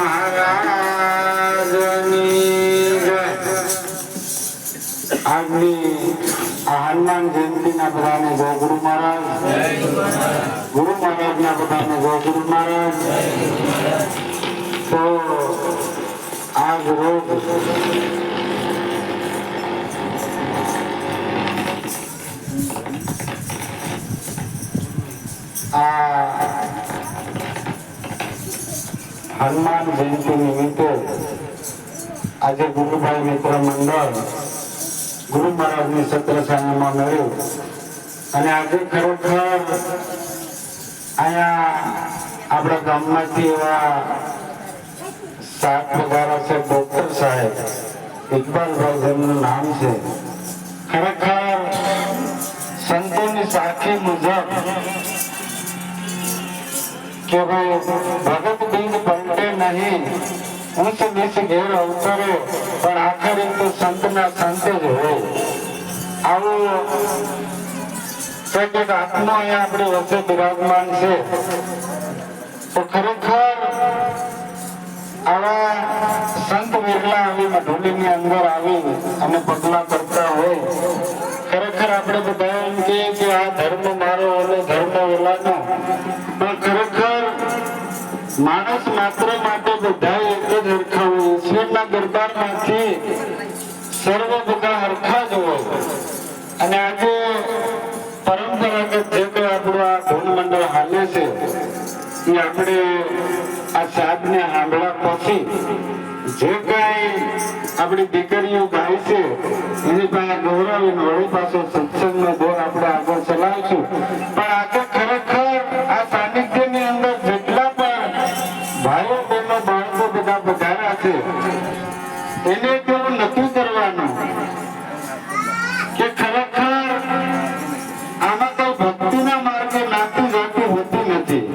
મહારાજની આજની હનુમાન જયંતિના બધાને જય ગુરુ મહારાજ, ગુરુ મહારાજના બધાને જય ગુરુ મહારાજ. તો આજ રોજ હનુમાન જયંતિ નિમિત્તે આજે ગુરુભાઈ મિત્ર મંડળ ગુરુ મહારાજની સત્રશાળામાં મળ્યું અને આજે ખરેખર અહીંયા આપણા ગામમાંથી એવા સાત પધારા છે ડોક્ટર સાહેબ ઇકબાલભાઈ જેમનું નામ છે. ખરેખર સંતોની સાખી મુજબ કે ભાઈ ભગત બિંદ પલટે નહીં, ઊંચ નીચ ઘેર અવતરે પણ આખરે તો સંતના સંત જ હોય. આવું કંઈક આત્મા અહીંયા આપણી વચ્ચે બિરાજમાન છે. તો ખરેખર આવા સંત વિરલા આવી મઢોલીની અંદર આવી અને પગલા કરતા હોય. ખરેખર આપણે બધા એમ કહીએ કે આ ધર્મ મારો અને ધર્મ ઓલાનો, પણ ખરેખર માણસ માત્ર માટે બધા એક જ હરખા હોય. ઈશ્વરના દરબારમાંથી સર્વ બધા હરખા જ હોય. અને આજે પરંપરાગત જે કંઈ આપણું આ ધૂન મંડળ હાલે છે એ આપણે આ સાધને સાંભળ્યા પછી જે કઈ આપણી દીકરીઓ ગાય છે એની પાસે ગૌરવીને વળી પાછો સત્સંગનો દોર આપણે આગળ ચલાવીશું. પણ આજે ખરેખર આ સાનિધ્યની અંદર જેટલા પણ ભાઈઓ બહેનો બાળકો બધા પધાર્યા છે એને કેવું નક્કી કરવાનું કે ખરેખર આમાં કઈ ભક્તિના માર્ગે નાતી જાતી હોતી નથી.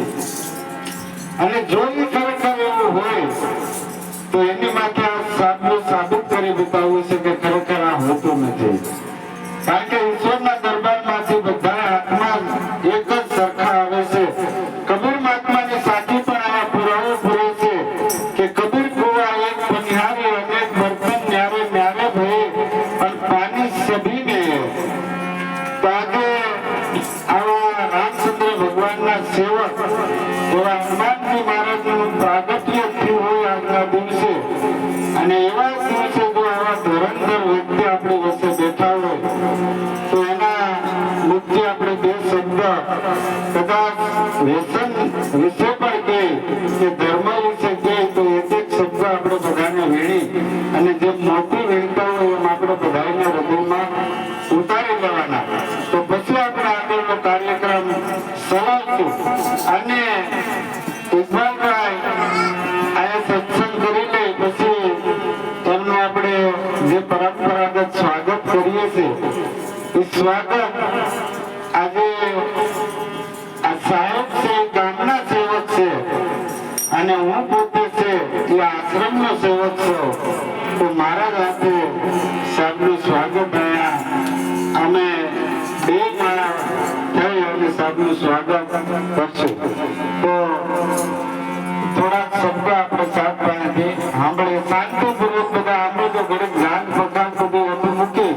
અને જો એ ખરેખર એવું હોય તો એની માટે આ સાબનું સાબિત કરી બતાવવું છે કે ખરેખર આ હોતું નથી. કારણ કે ઈશ્વરના દરબારમાંથી બધા આત્મા એક જ સરખા આવે છે. કબીર મહાત્માની સાચી પણ આવા પુરાવો પૂરે છે કે કબીર કુવા એક પનિહારી અનેક બર્તન ન્યારે ન્યારે ભય પણ પાણી સભી ને. તો આજે આવા રામચંદ્ર ભગવાનના સેવક એવા હનુમાનજી મહારાજનું પ્રાગટ્ય થયું હોય આજના દિવસે. અને એવા દિવસે જો આવા ધુરંધર વ્યક્તિ આપણી વચ્ચે બેઠા હોય તો એના મુખ્ય આપણે બે શબ્દ કદાચ વ્યસન વિશે પણ કહે કે ધર્મ વિશે કહે તો એક એક શબ્દ આપણે બધાને વીણી અને જે મોટી વીણતા હોય એમ આપણે બધાને હૃદયમાં ઉતારી લેવાના. તો પછી આપણે આગળનો કાર્યક્રમ ચલાવશું. અને ઇકબાલભાઈ આ સત્સંગ કરી લે પછી એમનું આપણે જે પરંપરાગત સ્વાગત કરીએ છીએ એ સ્વાગત આજે આ સાહેબ છે ગામના સેવક છે અને હું પોતે છે એ આશ્રમનો સેવક છું. તો મારા સાથે સાહેબનું સ્વાગત અહીંયા અમે બે માળા થઈ અને સાહેબનું સ્વાગત કરશું. તો થોડાક શબ્દ આપણે સાહેબ પાસેથી સાંભળીએ. શાંતિપૂર્વક બધા આપણે તો ઘડીક ધ્યાન પ્રકાશ બધું વધુ મૂકી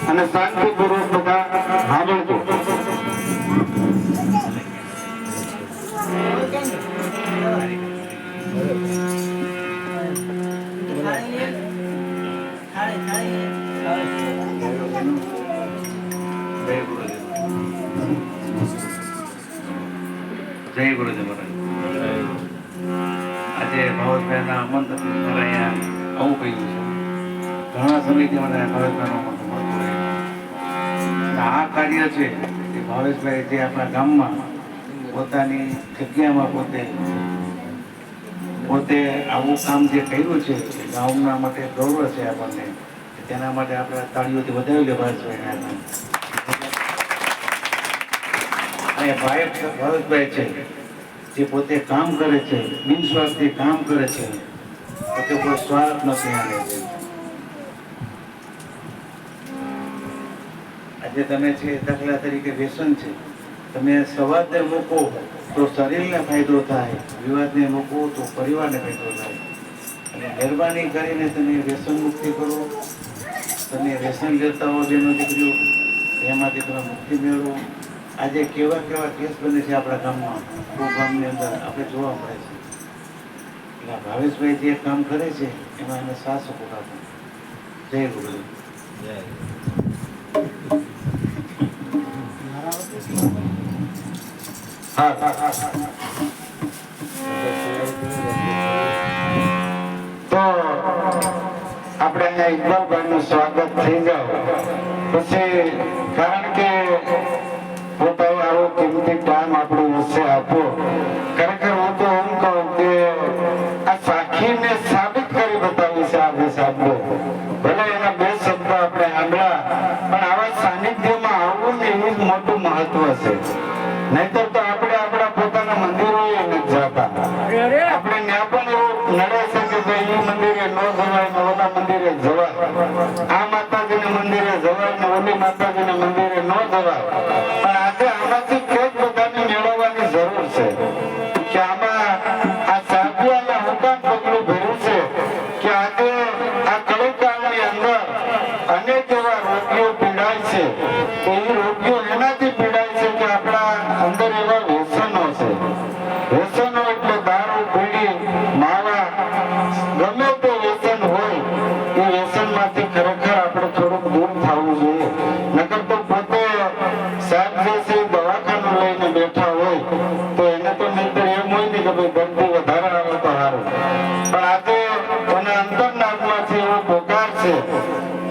અને શાંતિપૂર્વક બધા સાંભળજો. જય ગુરુદેવ મહારાજ. આજે ભાવેશભાઈના આમંત્રણ અહીંયા આવું કહ્યું છે. ઘણા સમયથી મને ભાવેશભાઈનું આમંત્રણ મળતું રહ્યું. આ કાર્ય છે એ ભાવેશભાઈ જે આપણા ગામમાં પોતાની જગ્યામાં પોતે આવું કામ જે કર્યું છે ગામના માટે ગૌરવ છે આપણને. તેના માટે આપણે તાળીઓથી વધાવી લે ભાવેશભાઈને. અને ભાવેશભાઈ છે જે પોતે કામ કરે છે, બિનસ્વાર્થી કામ કરે છે, પોતે કોઈ સ્વાર્થ નથી આને. આજે તમે છે દાખલા તરીકે વ્યસન છે તમે સંવાદને મૂકો તો શરીરને ફાયદો થાય, વિવાદને મૂકો તો પરિવારને ફાયદો થાય. અને મહેરબાની કરીને તમે વ્યસન મુક્તિ કરો. તમે વ્યસન લેતા હો બેનો દીકરીઓ, એમાંથી તમે મુક્તિ મેળવો. આજે કેવા કેવા કેસ બને છે આપણા ગામમાં, ગામની અંદર આપણે જોવા મળે છે. એટલે ભાવેશભાઈ જે કામ કરે છે એમાં એને સાથ સપોર્ટ આપો. જય ગુરુ. હા તો આપણે અહીંયા ઇકબાલભાઈનું સ્વાગત થઈ જાય પછી, કારણ કે પોતાએ આવો કિંમતી ટાઈમ આપણો વિશે આપ્યો. ખરેખર હું તો એમ કહું કે આ સાખીને સાબિત કરી બતાવી છે આ બે શબ્દો. ભલે એના બે શબ્દ આપણે સાંભળ્યા, પણ આવા સાનિધ્યમાં આવવું ને એવું જ મોટું મહત્વ છે. નહીતર તો આપણે આપણા પોતાના મંદિરોએ નથી જતા. આપણે ત્યાં પણ એવું નડે છે કે ભાઈ એ મંદિરે ન જવાય ને ઓલા મંદિરે જવાય, આ માતાજીના મંદિરે જવાય ને ઓલી માતાજીના મંદિરે ન જવાય. પણ આજે આમાંથી કંઈક બધાને મેળવવાની જરૂર છે કે આમાં આ સાધ્યાના હુકામ પગલું ભર્યું છે કે આજે આ કળીકાળની અંદર અનેક એવા રોગીઓ પીડાય છે. તો એ રોગીઓ એનાથી પીડાય છે કે આપણા અંદર એવા વ્યસનો છે. વ્યસનો એટલે દારૂ, બીડી, માવા, ગમે તે વ્યસન હોય એ વ્યસનમાંથી ખરેખર આપણે થોડુંક દૂર થવું જોઈએ. નકર તો પોતે સાહેબ જે છે દવાખાનું લઈને બેઠા હોય તો એને તો નહીતર એમ હોય ને કે ભાઈ દર્દી વધારે આવે તો સારું. પણ આજે એના અંતરનાથમાંથી એવો પોકાર છે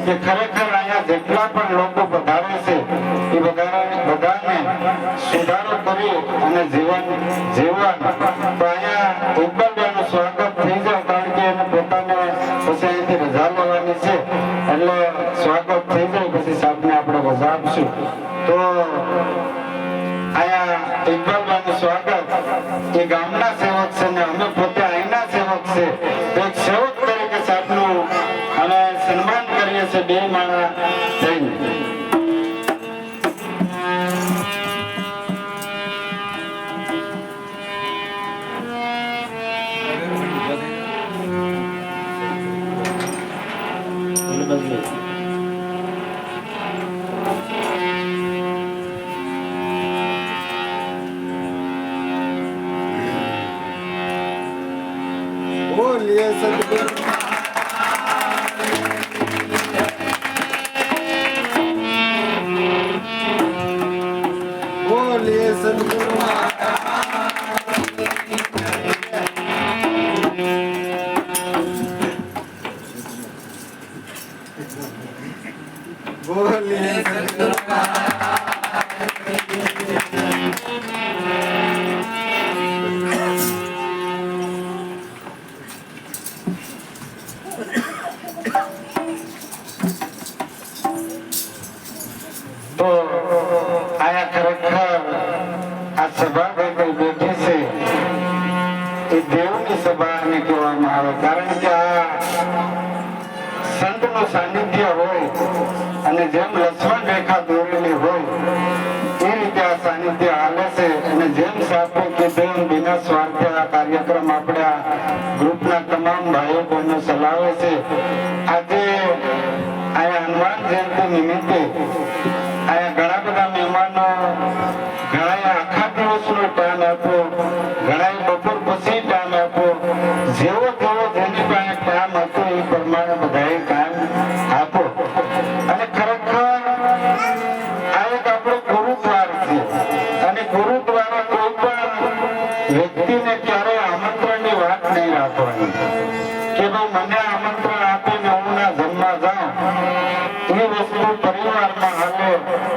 કે ખરેખર અહીંયા જેટલા પણ લોકો પધારે છે એ બધાને સુધારો કરી અને જીવન જીવવાનું. તો અહીંયા ઇકબાલભાઈનું સ્વાગત થઈ જાય, કારણ કે એને પોતાને પછી અહીંથી રજા લેવાની છે. એટલે સ્વાગત થઈ જાય પછી સાહેબને આપણે રજા આપશું. તો અહીંયા ઇકબાલભાઈનું સ્વાગત એ ગામના સેવક છે ને અમે પોતે અહીંના સેવક છે. તો એક સેવક તરીકે સાહેબનું અને સન્માન કરીએ છીએ બે માણા થઈને. बोलिए सतगुरु बोलिए सतगुरु बोलिए सतगुरु તો આયા ખરેખર આ સભા કઈ બેઠી છે એ દેવની સભા ને કહેવામાં આવે. કારણ કે આ સંતનું સાનિધ્ય હોય અને જેમ લક્ષ્મણ રેખા દોરેલી હોય એ રીતે આ સાનિધ્ય હાલે છે. અને જેમ સાહેબે કીધું બિના સ્વાર્થે આ કાર્યક્રમ આપણે આ ગ્રુપના તમામ ભાઈઓ બહેનો ચલાવે છે. આજે અહીંયા હનુમાન જયંતિ નિમિત્તે અહીંયા ઘણા બધા મહેમાનો, ઘણા આખા દિવસનો ટાઈમ આપ્યો, ઘણા બપોર પછી ટાઈમ આપ્યો. જેવો જેની પાસે ટાઈમ હતો એ પ્રમાણે બધાએ ટાઈમ આપ્યો. અને ખરેખર આ એક આપણો ગુરુદ્વાર છે. અને ગુરુદ્વારા કોઈ પણ વ્યક્તિને ક્યારેય આમંત્રણની વાત નહીં રાખવાની કે ભાઈ મને આમંત્રણ આપીને હું ના જમવા જાઉં. એ વસ્તુ પરિવારમાં હાલે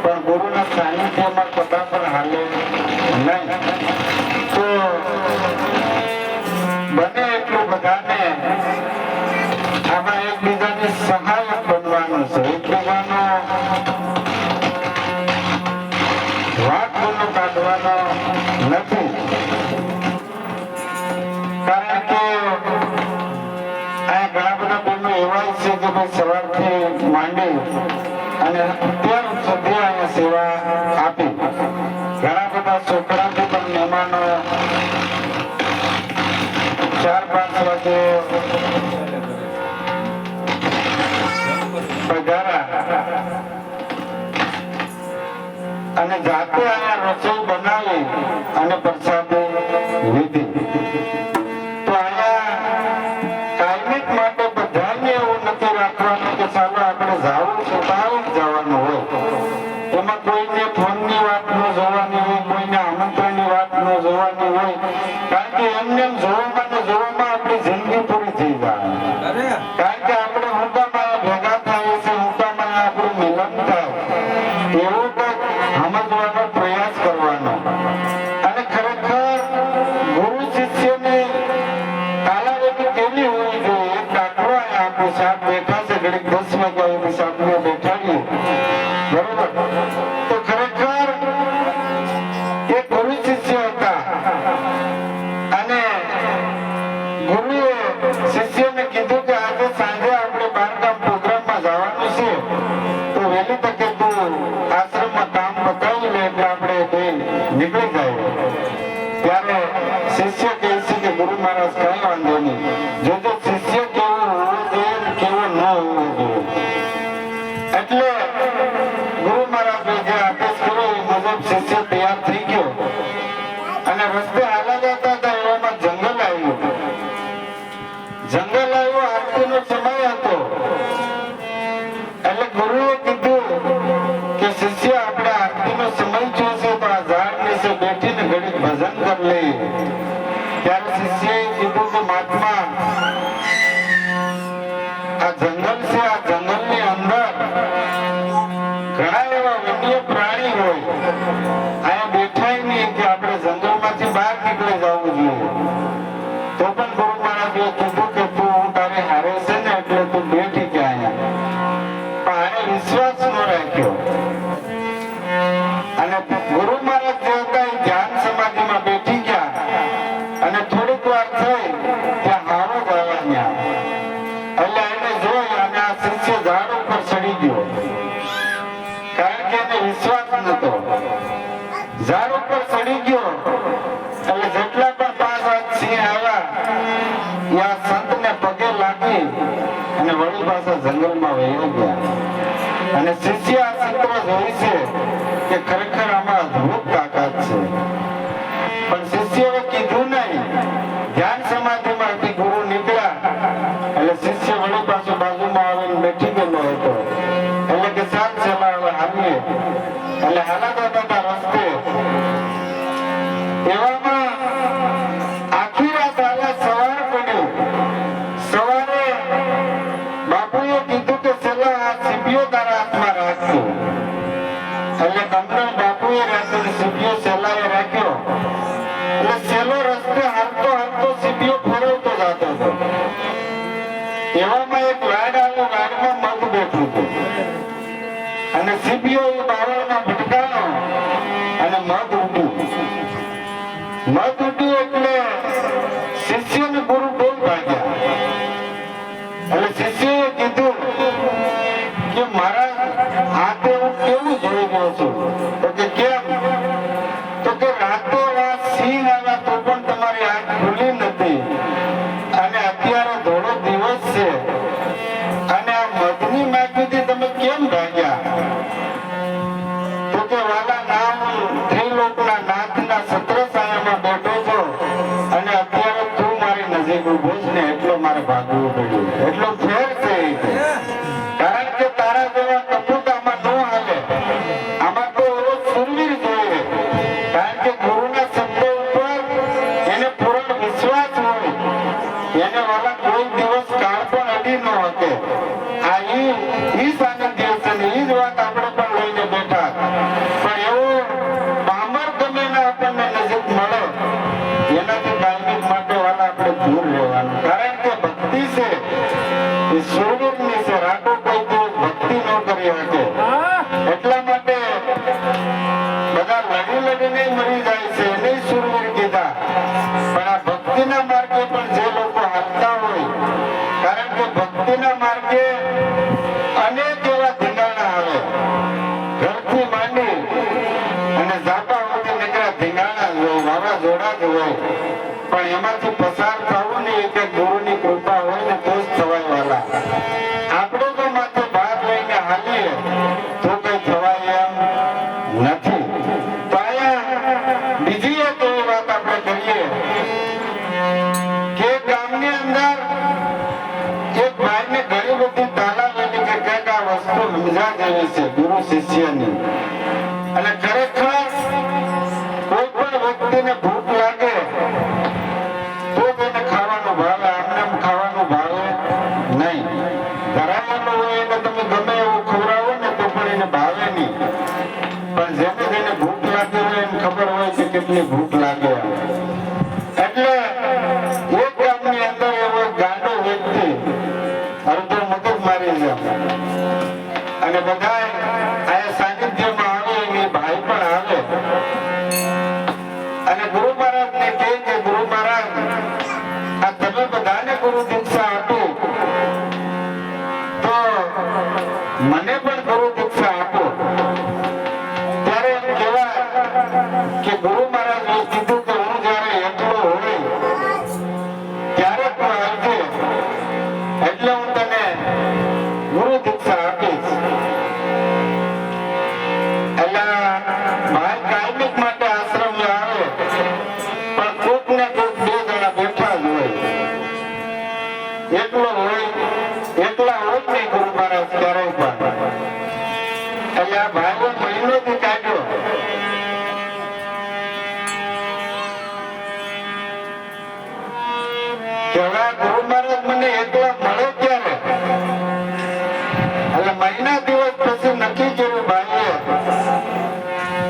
પણ ગુરુના સાનિધ્યમાં કદા પણ હાલે નહીં. તો બને એટલું બધાને આમાં એકબીજાને સહાયક બનવાનું છે. એકબીજાનો વાત બોલો કાઢવાનો નથી. કારણ કે આ ઘણા બધા બહેનો એવા છે કે ભાઈ સવારથી માંડી અને અત્યાર સુધી અહીંયા સેવા આપી. ઘણા બધા છોકરાથી પણ મહેમાનો 4-5 વાગે પધાર્યા અને જાતે અહીંયા રસોઈ બનાવી અને પ્રસાદી લીધી. તો અહીંયા કાયમિક માટે બધાને એવું નથી રાખવાનું કે ચાલો આપણે જાવું છે તો આવી જ જવાનું હોય. એમાં કોઈને ફોનની વાત ન જોવાની હોય, કોઈને આમંત્રણની વાત ન જોવાની હોય, કારણ કે એમને એમ જોવામાં ને જોવામાં આપણી જિંદગી પૂરી થઈ જાય. કારણ કે આપણે હુંકામાં ભેગા થાય છે, હુંકામાં આપણું મિલન થાય એવું કંઈક સમજવાનો પ્રયાસ કરવાનો. અને ખરેખર ગુરુ શિષ્યની કાલાવધિ કેવી હોવી જોઈએ એક દાખલો અહીંયા આપો. સાહેબ બેઠા છે, ઘડીક 10 વાગ્યા સુધી સાહેબને બેઠાડીએ, બરોબર? તો ખરેખર એ ગુરુ શિષ્ય હતા અને ગુરુએ શિષ્યને કીધું કે આજે સાંજે આપણે બારગામ પ્રોગ્રામમાં જવાનું છે, તો વહેલી તકે તું આશ્રમમાં કામ પતાવી લે એટલે આપણે બે નીકળી જાય. ત્યારે શિષ્ય કહે છે કે ગુરુ મહારાજ કઈ વાંધો નહીં, જોજો શિષ્ય કેવો હોવો જોઈએ ને કેવો ન હોવો જોઈએ. એટલે ગુરુ મહારાજે જે આદેશ કર્યો એ મુજબ શિષ્ય તૈયાર થઈ ગયો અને રસ્તે હાલા જતા હતા એવામાં જંગલ આવ્યું. જંગલ આવ્યો, આરતીનો સમય હતો. એટલે ગુરુએ કીધું કે શિષ્ય આપણે આરતીનો સમય થયો છે તો આ ઝાડ નીચે બેઠીને ઘડીક ભજન કરી લઈએ. ત્યારે શિષ્યએ કીધું કે મહાત્મા આ જંગલ છે, આ જંગલની અંદર ઘણા એવા વન્ય પ્રાણી હોય, અહીંયા બેઠાય નહીં કે આપણે જંગલમાંથી બહાર નીકળી જવું જોઈએ. તો પણ ગુરુ મહારાજે કીધું કે તું હું તારે હારે છે ને એટલે તું બેઠી કે અહીંયા. પણ આને વિશ્વાસ ન રાખ્યો અને ગુરુ મહારાજ જે હતા એ ધ્યાન સમાધિમાં બેઠી ગયા અને થોડીક વાર થઈ ત્યાં હારો જ આવ્યા. એટલે એને જોઈ અને આ શિષ્ય ઝાડ ઉપર ચડી ગયો, કારણ કે એને વિશ્વાસ નતો. ઝાડ ઉપર ચડી ગયો એટલે જેટલા પણ 5 વાગ સિંહ આવ્યા એ આ સંતને પગે લાગી અને વળી પાછા જંગલમાં વહી ગયા. અને શિષ્ય આ ચિત્ર જોઈ છે કે ખરેખર આમાં અદ્ભુત તાકાત છે. પણ શિષ્યએ કીધું નહીં, ધ્યાન સમાધિમાંથી ગુરુ નીકળ્યા એટલે શિષ્ય વળી પાછો બાજુમાં આવીને બેઠી ગયેલો હતો. એટલે કે ચાલ ચલા હવે હાલીએ. એટલે હાલાતા હતા રસ્તે. એવામાં આખી રાત હાલા સવાર પડ્યું. સવારે બાપુએ કીધું કે ચલા આ સીપીઓ તારા હાથમાં રાખજો. એટલે કંપના બાપુએ રાખ્યો, સીપીઓ સેલાએ રાખ્યો. એટલે સેલો રસ્તે હાલતો હાલતો સીપીઓ ફેરવતો જતો હતો. એવામાં એક વાડ આવ્યો, વાડમાં મગ બેઠું હતું અને સીપીઓ એ બાવળમાં ભટકાયો અને મગ ઉડ્યું. મગ ઉડ્યું એટલે શિષ્ય ને ગુરુ બહુ ભાગ્યા. એટલે શિષ્યએ કીધું કે મારા હાથે હું કેવું જોઈ ગયો છું. તો કે કેમ? તો કે રાતે આ સિંહ આવ્યા તો પણ તમારી આંખ ખુલી નથી અને અત્યારે ધોળો દિવસ છે અને આ મધની માગીથી તમે કેમ ભાગ્યા? તો કે વાલા નામ ત્રિલોકના નાથના છત્રછાયામાં બેઠો છો અને અત્યારે તું મારી નજીક ઉભો છે ને એટલો મારે ભાગવું પડ્યું. એટલો ફેર છે. કારણ કે તારા જેવા કપૂત આમાં ન હાલે. આમાં તો એવો સુરવીર જોઈએ. કારણ કે ગુરુના શબ્દ ઉપર એને પૂર્ણ વિશ્વાસ હોય. એને વાલા કોઈ દિવસ કાળ પણ અડી ન શકે. આ ઈ સાનિધ્ય છે ને ઈ જ વાત આપણે પણ લઈને બેઠા. પણ એવું પામર ગમે ને આપણને નજીક મળે એનાથી કાયમિક માટે વાલા આપણે દૂર રહેવાનું. કારણ કે ભક્તિ છે એ સુરવીરની છે. રાતો કોઈ દિવસ ભક્તિ ન કરી શકે. એટલા માટે બધા લડીને મરી જાય છે એને સુરવીર કીધા. પણ આ ભક્તિના માર્ગે પણ જે લોકો હાલતા હોય, કારણ કે ભક્તિના માર્ગે અનેક એવા ધીંગાણા આવે. ઘરથી માંડી અને જાપા સુધી નીકળ્યા હોય પણ એમાંથી પસાર થવું ને એક ગુરુની કૃપા હોય ને તો જ થવાય વાલા. આપણે તો માથે ભાર લઈને હાલીએ તો કઈ થવાય એમ નથી. તો અહીંયા બીજી એક એવી વાત આપણે કરીએ કે ગામની અંદર એક ભાઈને ઘણી બધી તાલાવેલી કે કંઈક આ વસ્તુ સમજા જેવી છે ગુરુ શિષ્યની. અને ખરેખર કોઈ પણ વ્યક્તિને ભૂખ લાગે તો તેને ખાવાનું ભાવે, આમ ખાવાનું ભાવે નહીં. ધરાયેલું હોય એને તમે ગમે એવું ખવડાવો ને તો પણ એને ભાવે નહીં. પણ જેને જેને ભૂખ લાગી હોય એને ખબર હોય કે કેટલી ભૂખ લાગે. એટલે એક ગામની અંદર એવો ગાંડો વ્યક્તિ અડધો મગજ મારી છે અને બધા આ સાનિધ્યમાં આવે એની ભાઈ પણ આવે અને ગુરુ મહારાજ ને કહે કે ગુરુ મહારાજ આ તમે બધાને ગુરુ દીક્ષા આપો તો મને પણ ગુરુ દીક્ષા આપો. ત્યારે એમ કહેવાય કે ગુરુ મહારાજે કીધું કે હું જયારે એકલો હોય ત્યારે તું આવજે એટલે હું તને ગુરુ દીક્ષા આપીશ. એટલે ભાઈ કાયમિક માટે આશ્રમ આવે પણ કોક ને કોક બે જણા બેઠા જ હોય. એકલા હોય નહીં ગુરુ મહારાજ ક્યારેય પણ. એટલે આ ભાઈઓ મહિનોથી કાઢ્યો કે હવે ગુરુ મહારાજ મને એકલા મળે ક્યારે. એટલે મહિના દિવસ પછી નક્કી કર્યું ભાઈએ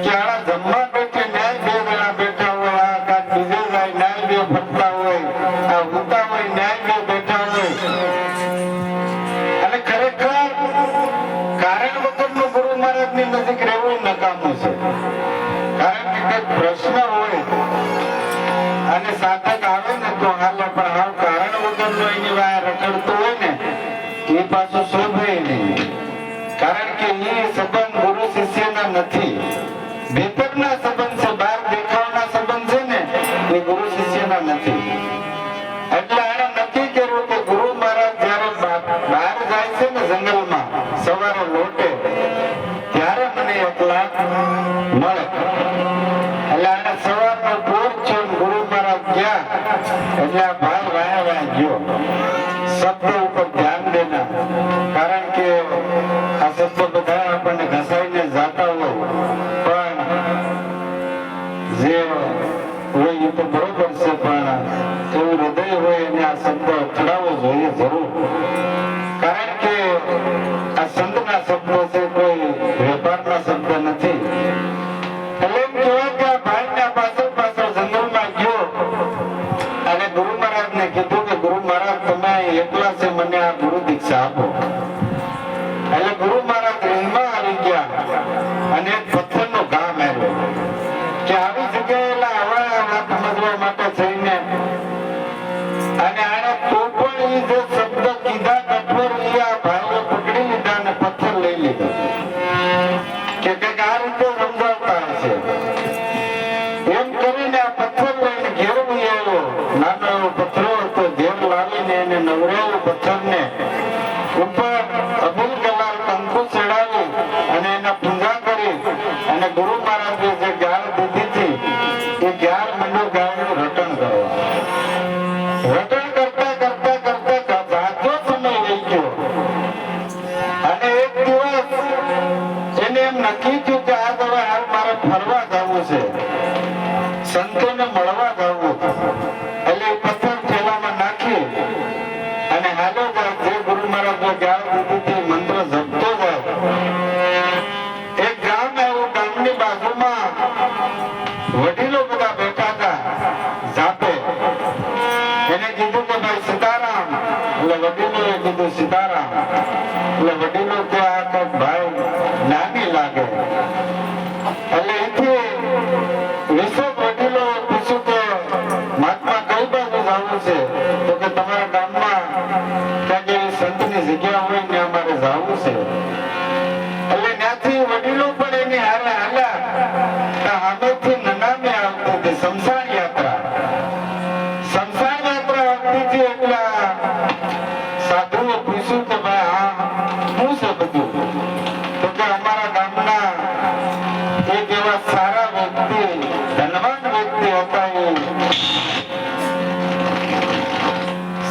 કે આળા જમવા બેઠે ન્યાય બે જણા બેઠા હોય, આ કાંક બીજે જાય ન્યાય બે ફરતા હોય, આ ઉતા હોય ન્યાય બે બેઠા હોય. અને ખરેખર કારણ વગરનું ગુરુ મહારાજની નજીક રહેવું નકામું છે. કારણ કે કઈક પ્રશ્ન હોય અને સાધક આવે ને તો હાલે, પણ હાલ કારણ વગરનો એની વાય રખડતું હોય ને એ પાછું શોભે નહીં. કારણ કે એ સંબંધ ગુરુ શિષ્યના નથી, ભીતરના સંબંધ છે. બહાર દેખાવના સંબંધ છે ને એ ગુરુ શિષ્યના નથી. એટલે એને નક્કી કર્યું કે ગુરુ મહારાજ જયારે બહાર જાય છે ને જંગલમાં સવારે લોટે ત્યારે મને એકલા મળે. એટલે એને સવારનો પોર છે ગુરુ મહારાજ ગયા એટલે આ ભાઈ વાયા વાયા ગયો. શબ્દ ઉપર ધ્યાન દેના, કારણ કે આ શબ્દ બધા આપણને ઘસાઈને જાતા હોય પણ જે હોય એ તો બરોબર છે, પણ એવું હૃદય હોય એને આ શબ્દ અથડાવવો જોઈએ જરૂર. કારણ કે આ સંતના શબ્દો છે, કોઈ વેપારના શબ્દ નથી. એટલે એમ કહેવાય કે આ ભાઈને પાછળ જંગલમાં ગયો અને ગુરુ મહારાજને કીધું કે ગુરુ મહારાજ તમે એકલા છે, મને આ ગુરુ દીક્ષા આપો. એટલે ગુરુ મહારાજ રેલમાં આવી ગયા અને એક પથ્થરનો ઘા માર્યો કે આવી જગ્યાએ આવા વાત સમજવા માટે થઈને અને આને તો પણ એ જે શબ્દ કીધા કઠોર એ આ ભાઈએ પકડી લીધા અને પથ્થર લઈ લીધો કે કંઈક આ રીતે સમજાવતા હશે. એમ કરીને આ પથ્થર લઈને ઘેર આવ્યો. નાનો એવો પથ્થર હતો, ઘેર લાવીને એને નવરેલું પથ્થરને ઉપર અબુલ કલાલ કંકુ ચડાવી અને એના પૂજા કરી અને ગુરુ મહારાજે જે ગાળ દીધી હતી એ ગાળ મંડળ ગાળનું રટણ કરવા. રટણ કરતા જાજો સમય રહી ગયો અને એક દિવસ એને એમ નક્કી થયું કે આ હવે હાલ મારે ફરવા જવું છે, સંતોને મળવા જવું. એટલે એ પથ્થર થેલામાં નાખી અને હાલો જાય જે ગુરુ મહારાજે ગાળ દીધી હતી મંત્ર જપતો જાય. એક ગામ એવું, ગામની બાજુમાં વડીલો બધા બેઠા હતા જાપે. એને કીધું કે ભાઈ સીતારામ. એટલે વડીલોએ કીધું સીતારામ. એટલે વડીલો કે આ કઈક ભાઈ નાની લાગે. એટલે એથી વિશેષ વડીલો પૂછ્યું કે મહાત્મા કઈ બાજુ જવું છે? તો કે તમારા ગામમાં ક્યાંક એવી સંતની જગ્યા હોય ને અમારે જવું છે. એટલે ત્યાંથી વડીલો પણ એની હારે હાલ્યા. સામેથી નનામી આવતી હતી શમશાન યાત્રા.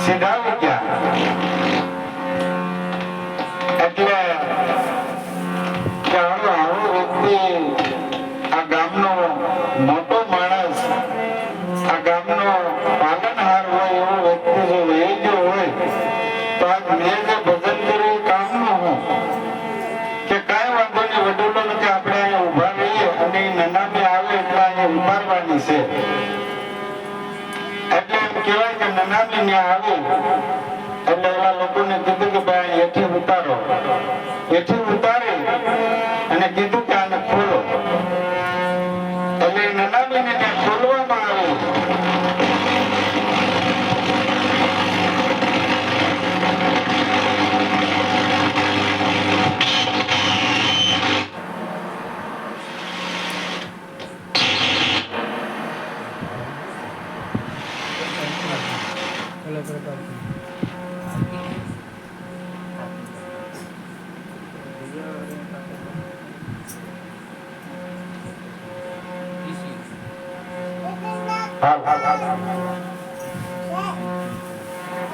સીધાવી ગયા. એટલે કે આવો વ્યક્તિ આ ગામનો મોટો માણસ, આ ગામનો પાલનહાર હોય એવો વ્યક્તિ જો વહી ગયો હોય તો આજ મેં જે ભજન કર્યું એ કામનું હું કે કાંઈ વાંધો નહીં, વડીલો નથી, આપણે અહીંયા ઊભા રહીએ અને એ નનામી આવે એટલે અહીંયા ઉતારવાની છે. એટલે એમ કહેવાય કે નનામી ત્યાં આવી એટલે એવા લોકોને કીધું કે ભાઈ એથી ઉતારો. એથી ઉતારી અને કીધું કે આને ખોલો. એટલે નનામીને ત્યાં ખોલવામાં આવ્યું.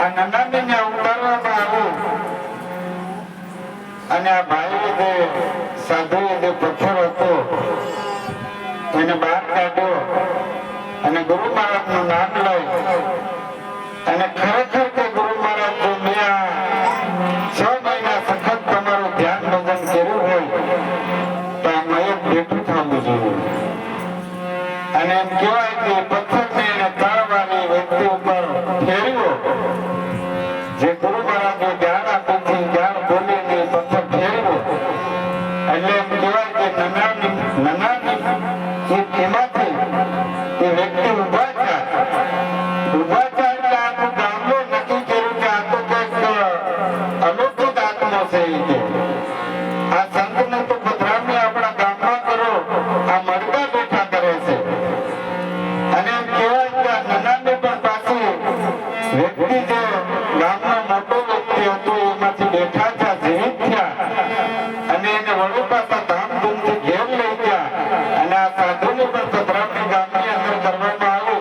આ નનામીને ઉતારવામાં આવ્યું અને આ ભાઈએ જે સાધુએ જે પથ્થર હતો એને બહાર કાઢ્યો અને ગુરુ મહારાજનું નામ લઈ અને ખરેખર કે ગુરુ મહારાજ જો મેં આ 6 મહિના સખત તમારું ધ્યાન ભજન કર્યું હોય તો આ મયત બેઠું થવું જોઈએ. અને એમ કહેવાય કે પથ્થરને એને તાળવાની વ્યક્તિ ઉપર ફેરવ્યો. જે ગુરુ મહારાજે જ્ઞાન આપીથી જ્ઞાન બોલીને પથ્થર ફેરવ્યો. એટલે એમ કહેવાય કે નનામી એમાંથી એ વ્યક્તિ ઉભા થયા. ઉભા થયા એટલે આખું ગામનો નક્કી કર્યું કે આ તો કંઈક અલૌકિક આત્મો છે. આ સંતને તો પધરામણી આપણા ગામમાં કરો, આ મરતા બેઠા કરે છે. અને એમ કહેવાય કે આ નનામી પણ પાછી વ્યક્તિ જે ગામનો મોટો વ્યક્તિ હતો એમાંથી બેઠા થયા, જીવિત થયા અને એને વળી પાછા ધામધૂમથી ઘેર લઈ ગયા. અને આ સાધુની પણ પધરામણી ગામની અંદર કરવામાં આવી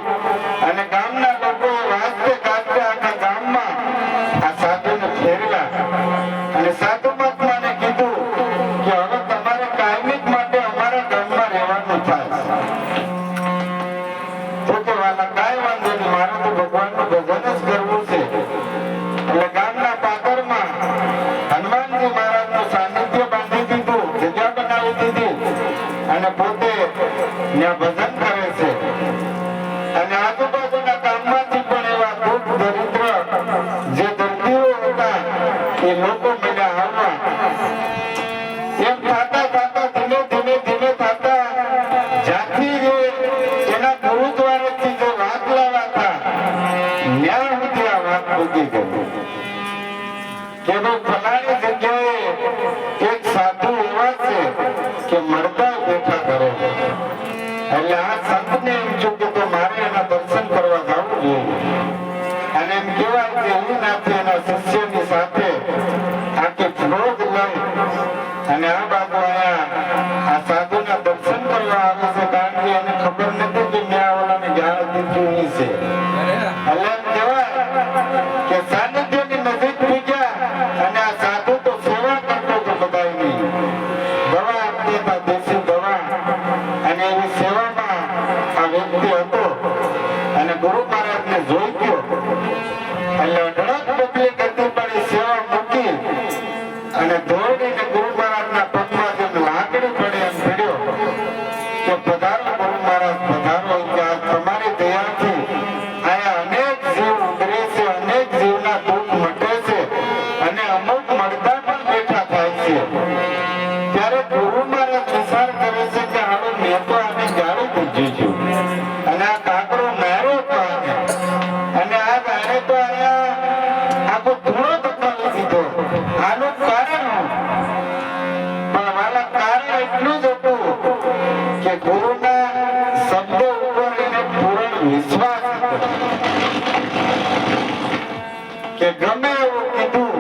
અને ગામના લોકોએ વાજતે ગાજતે આખા ગામમાં આ સાધુને ફેરવ્યા. અને સાધુ મહાત્માને કીધું કે હવે તમારે કાયમિક માટે અમારા ગામમાં રહેવાનું થાય. તો કે વાલા કાંઈ વાંધો નહીં, મારે તો ભગવાનનું ભજન જ કરવું છે. એટલે ગામના પાદરમાં હનુમાનજી મહારાજનું સાનિધ્ય બાંધી દીધું, જગ્યા બનાવી દીધી અને પોતે ત્યાં ભજન કરે છે. અને આજુબાજુના ગામમાંથી પણ એવા દુઃખ દરિદ્ર જે દર્દીઓ હતા એ લોકો મળ્યા આવવા. એમ થતા થતા ધીમે ધીમે ધીમે થતા જ્યાંથી જે એના ગુરુદ્વારેથી જે વાત લાવ્યા હતા ત્યાં સુધી આ વાત પૂગી ગઈ કે ભાઈ ફલાણી જગ્યાએ એક સાધુ એવા છે કે મરદા બેઠા કરે. એટલે આ સંતને એમ થયું કે મારે એના દર્શન કરવા જવું જોઈએ. અને એમ કહેવાય કે એનાથી એના શિષ્યની સાથે આખી ફ્લોજ લઈ અને આ બાજુ અહીંયા આ સાધુના દર્શન કરવા આવે છે. કારણ કે એને ખબર નથી કે મેં ઓલાને જાણ દીધું છે. એટલે એમ કહેવાય કે સાનિધ્યની નજીક થઈ ગયા અને આ સાધુ તો સેવા કરતો હતો બધાની. દવા આપતી હતા, દેશી દવા, અને એવી સેવામાં આ વ્યક્તિ હતો. અને ગુરુ મહારાજને જોઈ ગયો એટલે અઢળક પબ્લિક હતી પણ એ સેવા મૂકી અને દોડીને ગુરુ મહારાજના પગમાં જેમ લાકડી પડે એમ પડ્યો કે પધારો ગુરુ મહારાજ, પધારો. કે આ તમારી દયાથી અહીંયા અનેક જીવ ઉતરે છે, અનેક જીવના દુઃખ મટે છે અને અમુક મળતા પણ બેઠા થાય છે. ત્યારે ગુરુ મહારાજ વિચાર કરે છે કે હાલો મેં તો આને જાણી પૂછ્યું છું અને આ કાકરો માર્યો તો આને, અને આ ગાને તો અહીંયા આખો ધૂળો બતાવી દીધો. આનું કારણ પણ વાલા કારણ એટલું જ હતું કે ગુરુના શબ્દ ઉપર એને પૂર્ણ વિશ્વાસ હતો કે ગમે એવું કીધું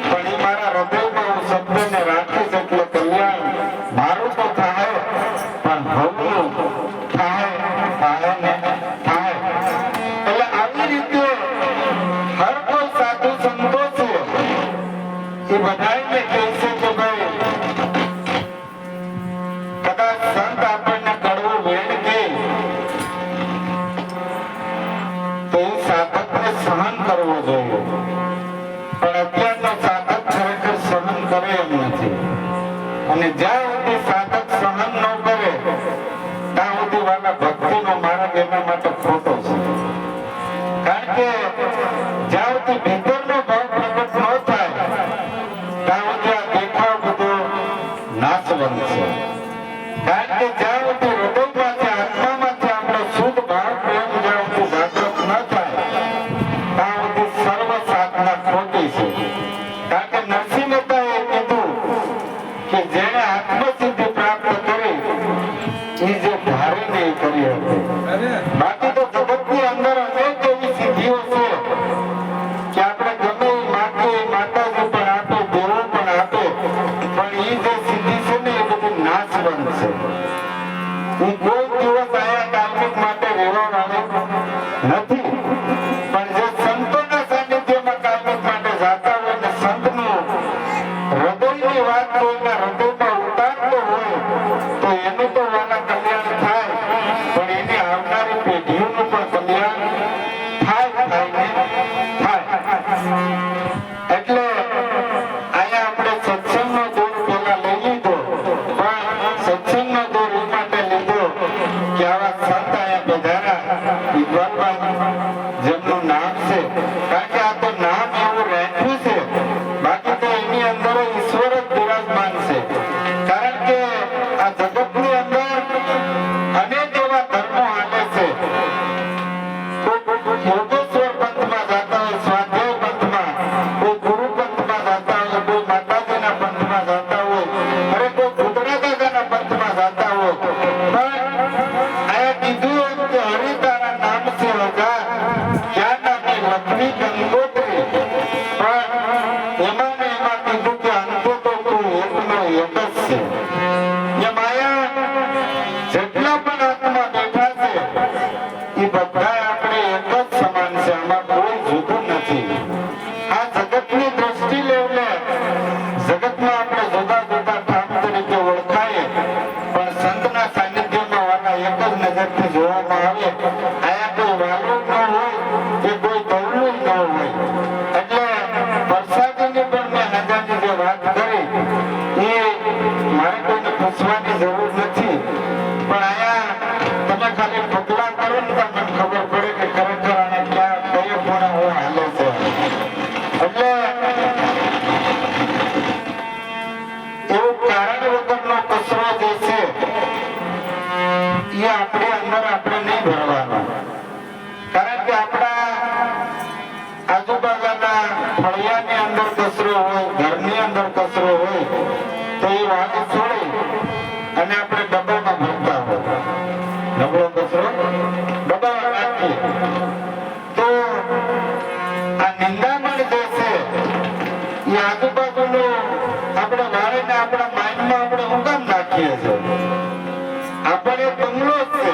પણ એ મારા હૃદયમાં હું શબ્દને રાખીશ એટલે કલ્યાણ મારું તો થાય પણ ભવનું થાય ને થાય. એટલે આવી રીતે હર બધાને કહે છે કે ભાઈ કદાચ સંત આપણને કડવું વેણ કહે તો એ સાધકને સહન કરવો જોઈએ, પણ અત્યારનો સાધક ખરેખર સહન કરે એમ નથી. અને જ્યાં સુધી સાધક સહન ન કરે ત્યાં સુધી વાલા ભક્તિનો માર્ગ એના માટે ખોટો છે. કારણ કે જ્યાં સુધી ભીતરનો ભાવ પ્રગટ ન થાય ત્યાં સુધી આ દેખાવ બધો નાશવંત છે. કારણ કે જ્યાં સુધી હૃદયમાંથી આત્મામાંથી આપણો શુદ્ધ ભાવ પ્રેમ જ્યાં સુધી જાગૃત ન થાય ત્યાં સુધી સર્વ સાધના ખોટી છે. કારણ કે નરસિંહ મહેતાએ કીધું કે જેણે આત્મસિદ્ધિ પ્રાપ્ત કરી એ જે ધારે ને એ કરી હતી. બાકી તો જગતની અંદર અનેક એવી સિદ્ધિઓ છે કે આપણે ગમે એ માગીએ માતાજી પણ આપે, દેવો પણ આપે, પણ એ જે સિદ્ધિ છે ને એ બધી નાશવંત છે. એ કોઈ દિવસ આયા કાલ્મિક માટે રહેવા વાળી નથી. પણ જે સંતોના સાનિધ્યમાં કાલ્મિક માટે જાતા હોય ને સંતનું હૃદયની વાત કોઈના હૃદયમાં ઉતારતો હોય તો એનું તો વાલા કલ્યાણ થાય, પણ એની આવનારી પેઢીઓનું પણ કલ્યાણ થાય ને થાય. એટલે અહીંયા આપણે સત્સંગનો દોર પેલા લઈ લીધો, પણ સત્સંગનો દોર એ માટે લીધો કે આવા સંત અહીંયા પધાર્યા વિદ્વાનભાઈ જેમનું નામ છે. કારણ કે આ તો નામ એવું રાખ્યું છે, બાકી તો એની અંદર ઈશ્વર જ બિરાજમાન છે. કારણ કે આ જગતની અંદર અનેક એવા ધર્મો હાલે છે. કોઈ યોગેશ્વર પંથમાં જાતા હોય, સ્વાધ્યાય પંથમાં, કોઈ ગુરુ પંથમાં જાતા હોય, કોઈ માતાજીના પંથમાં જાતા હોય, અરે કોઈ ભૂતરા દાદાના પંથમાં જાતા હોય. પણ આયા કીધું એમ કે હરિતારા નામ છે હજાર, ક્યાં નામે લક્ષ્મી ગંગોત્રી. પણ એમાં ને એમાં કીધું કે અંતે તો તું એકનો એક જ છે. એ માયા જેટલા પણ આત્મા બેઠા છે એ બધા આપણે એક જ સમાન છે, આમાં કોઈ જુદું નથી. આ જગતની દ્રષ્ટિ લેવલે જગતમાં આપણે જુદા જુદા ઠામ તરીકે ઓળખાય, પણ સંતના સાનિધ્યમાં વાલા એક જ નજરથી જોવામાં આવે. આયા કોઈ વાલું ન હોય કે કોઈ દવલું ન હોય. એટલે પ્રસાદીની પણ મેં હજારની જે વાત કરી એ મારે કોઈને પૂછવાની જરૂર નથી, પણ આયા તમે ખાલી પગલા કરો ને તો મને ખબર પડે કે ખરેખર આને ક્યાં કયો ખૂણે હું હાલે છે. એટલે એવું કારણ વગરનો કચરો જે છે એ આપણી અંદર આપણે નહીં ભરવાનો. કારણ કે આપણા આજુબાજુના ફળિયાની અંદર કચરો હોય, ઘરની અંદર કચરો હોય તો એ વાળી છોડી અને આપણે ડબ્બામાં ભરતા હોય. નબળો કચરો ડબ્બામાં નાખીએ તો આ નિંદામણ જે છે એ આજુબાજુનું આપણે વાળીને આપણા માઇન્ડમાં આપણે હું કામ નાખીએ છીએ. આપણે બંગલો જ છે,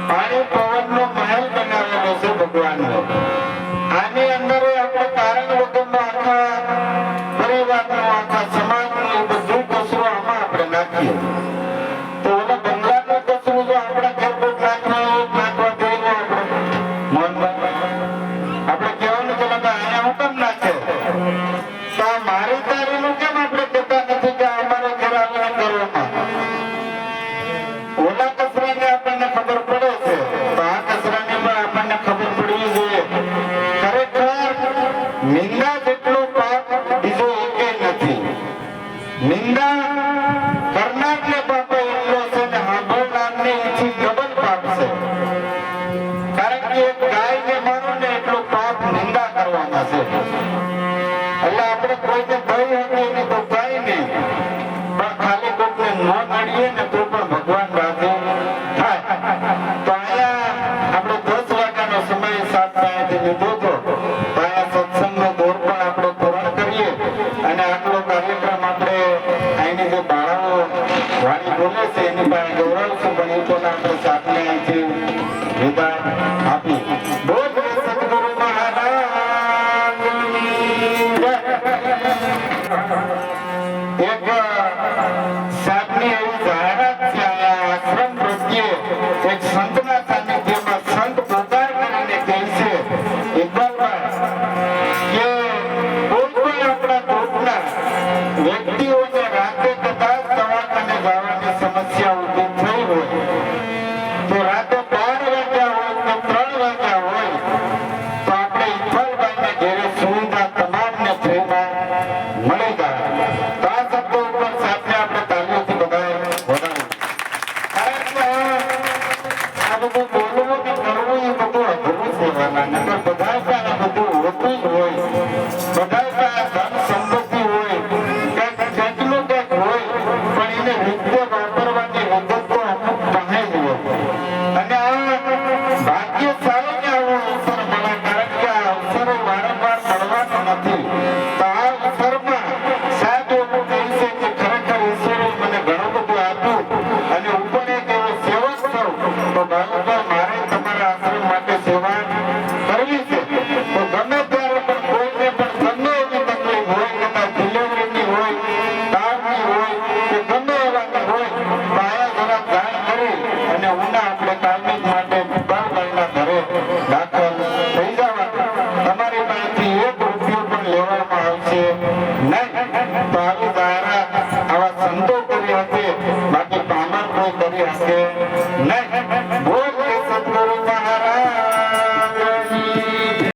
પાણી પવનનો મહેલ બનાવેલો છે ભગવાનનો. આની અંદર આપણે કારણ વગરનો આખા પરિવારનો, આખા સમાજનો એ બધું કચરો આમાં આપણે નાખીએ તો ઓલા બંગલાનો કચરો જો આપણા ઘર પર નાખવા દઈએ આપણે મોહનભાઈ આપણે કહેવાનું કે અહીંયા હું કેમ નાખે તો આ મારી તારીનું કેમ આપણે કહેતા નથી કે અમારે ઘર આવીને કરવામાં. ઓલા કચરાને આપણને ખબર પડે છે તો આ કચરાને પણ આપણને ખબર પડવી જોઈએ. ખરેખર નિંદા જેટલો પાપ બીજો એકેય નથી. નિંદા કરનારને પાપ એટલો છે ને સાંભળનારને એથી ડબલ પાપ છે. કારણ કે એક ગાયને મારો ને એટલો પાપ નિંદા કરવાના છે. એટલે આપણે કોઈને ભય હતી ને તો કઈ નહીં, પણ ખાલી કોઈને ન નડીએ ને તો પણ ભગવાન રાજી થાય. તો અહીંયા આપણે 10 વાગ્યાનો સમય 7 પાસેથી લીધો હતો, તો અહીંયા સત્સંગનો દોર પણ આપણે પૂર્ણ કરીએ અને આટલો કાર્યક્રમ આપણે અહીંની જે બાળાઓ વાણી બોલે છે એની પાસે ગૌરવશું, પણ એ પણ આપણે સાથે અહીંથી વિદાય આપી. બોલ સદગુરુ મહારાજની જય. સાહેબની એવી જાહેરાત છે આ આશ્રમ પ્રત્યે એક સંતના સાનિધ્યમાં સંત પોકાર કરીને કહે છે ઇકબાલભાઈ કે કોઈ પણ આપણા ગ્રુપના વ્યક્તિઓને રાતે કદાચ દવાખાને જવાની સમસ્યા ઊભી થઈ હોય તો રાતે 12 વાગ્યા હોય કે 3 વાગ્યા હોય તો આપણે ઇકબાલભાઈને ઘેરે સુવિધા તમામને ફ્રીમાં મળી જાય. તો આ શબ્દો ઉપર સાહેબને આપણે તાલીઓથી બધાએ વધાવીએ. કારણ કે આ બધું બોલવું કે કરવું એ બધું અઘરું છે વાલા. નકર બધાય પાસે આ બધું હોતું જ હોય. બધાય પાસે ધન